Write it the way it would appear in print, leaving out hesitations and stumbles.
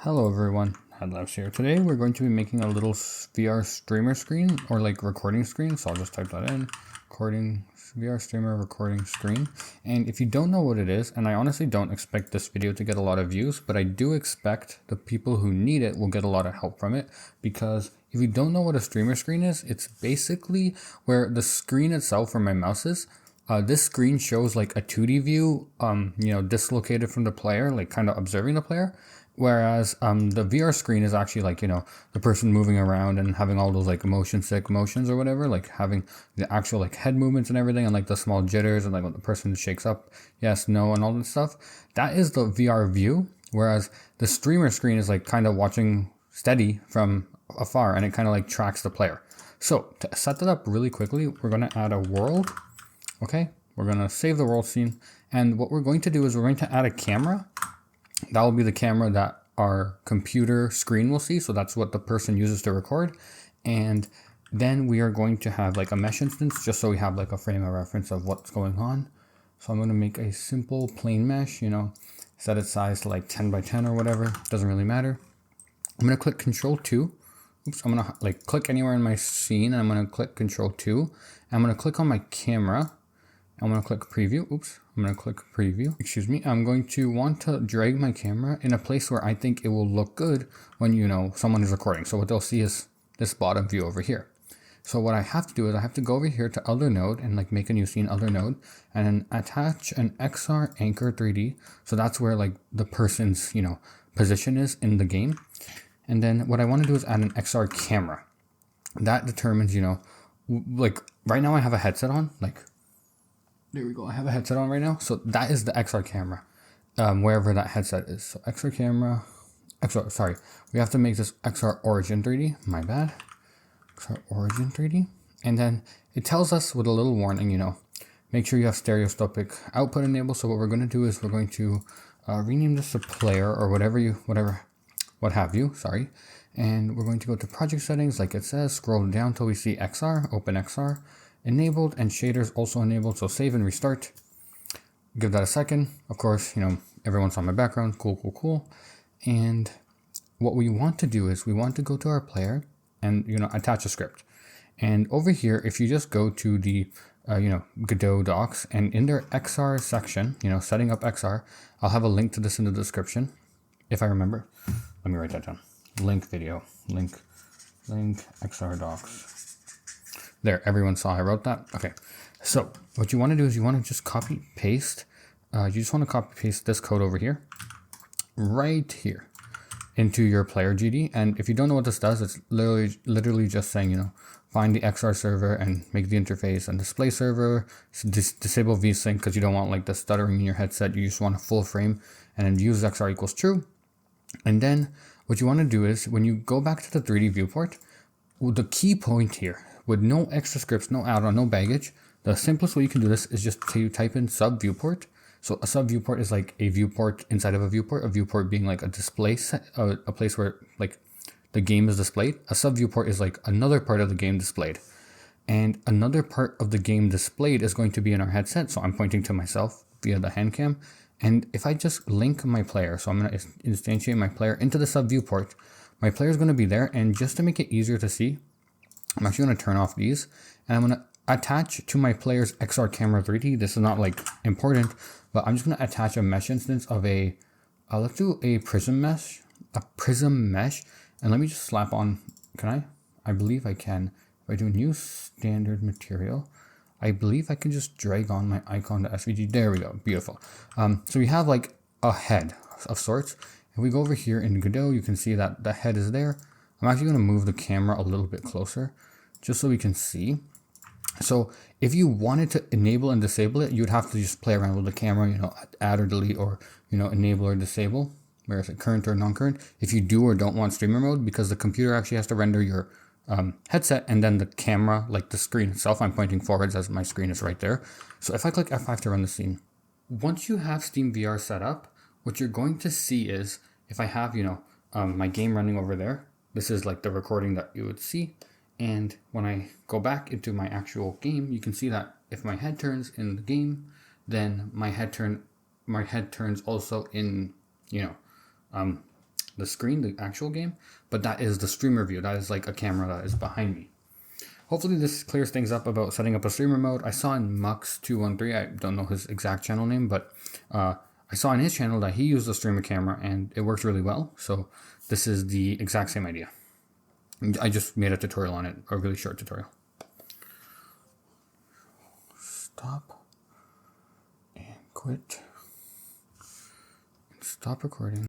Hello everyone, Headlabs here. Today we're going to be making a little VR streamer screen or like recording screen. So I'll just type that in, recording VR streamer recording screen. And if you don't know what it is, and I honestly don't expect this video to get a lot of views, but I do expect the people who need it will get a lot of help from it, because if you don't know what a streamer screen is, it's basically where the screen itself, where my mouse is, this screen shows like a 2D view, dislocated from the player, like kind of observing the player. Whereas the VR screen is actually like, the person moving around and having all those like motion sick motions or whatever, like having the actual like head movements and everything, and like the small jitters and like when the person shakes up, yes, no, and all this stuff. That is the VR view. Whereas the streamer screen is like kind of watching steady from afar, and it kind of like tracks the player. So to set that up really quickly, we're going to add a world. Okay, we're going to save the world scene. And what we're going to do is we're going to add a camera. That will be the camera that our computer screen will see. So that's what the person uses to record. And then we are going to have like a mesh instance, just so we have like a frame of reference of what's going on. So I'm going to make a simple plain mesh, set its size to like 10 by 10 or whatever. Doesn't really matter. I'm going to click Control 2. Oops, I'm going to like click anywhere in my scene, and I'm going to click Control 2. And I'm going to click on my camera. I'm going to click preview. Oops, I'm going to click preview. Excuse me. I'm going to want to drag my camera in a place where I think it will look good when, someone is recording. So what they'll see is this bottom view over here. So what I have to do is I have to go over here to other node and like make a new scene, other node, and then attach an XR anchor 3D. So that's where like the person's, position is in the game. And then what I want to do is add an XR camera. That determines, like right now I have a headset on, like, there we go. I have a headset on right now. So that is the XR camera, wherever that headset is. So XR camera, sorry. We have to make this XR origin 3D. My bad. XR origin 3D. And then it tells us with a little warning, make sure you have stereoscopic output enabled. So what we're going to do is we're going to rename this to player or what have you, sorry. And we're going to go to project settings, like it says, scroll down till we see XR, open XR. Enabled, and shaders also enabled, so save and restart. Give that a second. Of course, everyone's on my background. Cool. And what we want to do is we want to go to our player and attach a script. And over here, if you just go to the Godot docs, and in their XR section, setting up XR, I'll have a link to this in the description if I remember. Let me write that down. Link XR docs. There, everyone saw I wrote that. Okay, so what you want to do is you want to just copy paste. You just want to copy paste this code over here, right here, into your player GD. And if you don't know what this does, it's literally just saying, find the XR server and make the interface, and display server, disable vsync because you don't want like the stuttering in your headset. You just want a full frame, and then use XR equals true. And then what you want to do is when you go back to the 3D viewport, the key point here, with no extra scripts, no add-on, no baggage, the simplest way you can do this is just to type in sub-viewport. So a sub-viewport is like a viewport inside of a viewport being like a display set, a place where like the game is displayed. A sub-viewport is like another part of the game displayed. And another part of the game displayed is going to be in our headset. So I'm pointing to myself via the hand cam. And if I just link my player, so I'm going to instantiate my player into the sub-viewport, my player is going to be there. And just to make it easier to see, I'm actually going to turn off these, and I'm going to attach to my player's XR camera 3D. This is not like important, but I'm just going to attach a mesh instance of let's do a prism mesh, and let me just slap on, can I? I believe I can. If I do new standard material, I believe I can just drag on my icon to SVG. There we go. Beautiful. So we have like a head of sorts. If we go over here in Godot, you can see that the head is there. I'm actually going to move the camera a little bit closer just so we can see. So if you wanted to enable and disable it, you'd have to just play around with the camera, add or delete, or, enable or disable. Where is it, current or non-current? If you do or don't want streamer mode, because the computer actually has to render your headset, and then the camera, like the screen itself, I'm pointing forwards as my screen is right there. So if I click F5 to run the scene, once you have Steam VR set up, what you're going to see is if I have, my game running over there, this is like the recording that you would see. And when I go back into my actual game, you can see that if my head turns in the game, then my head turns also in, the screen, the actual game, but that is the streamer view. That is like a camera that is behind me. Hopefully this clears things up about setting up a streamer mode. I saw in Mux213, I don't know his exact channel name, but I saw in his channel that he used a streamer camera and it worked really well. So this is the exact same idea. I just made a tutorial on it, a really short tutorial. Stop and quit. Stop recording.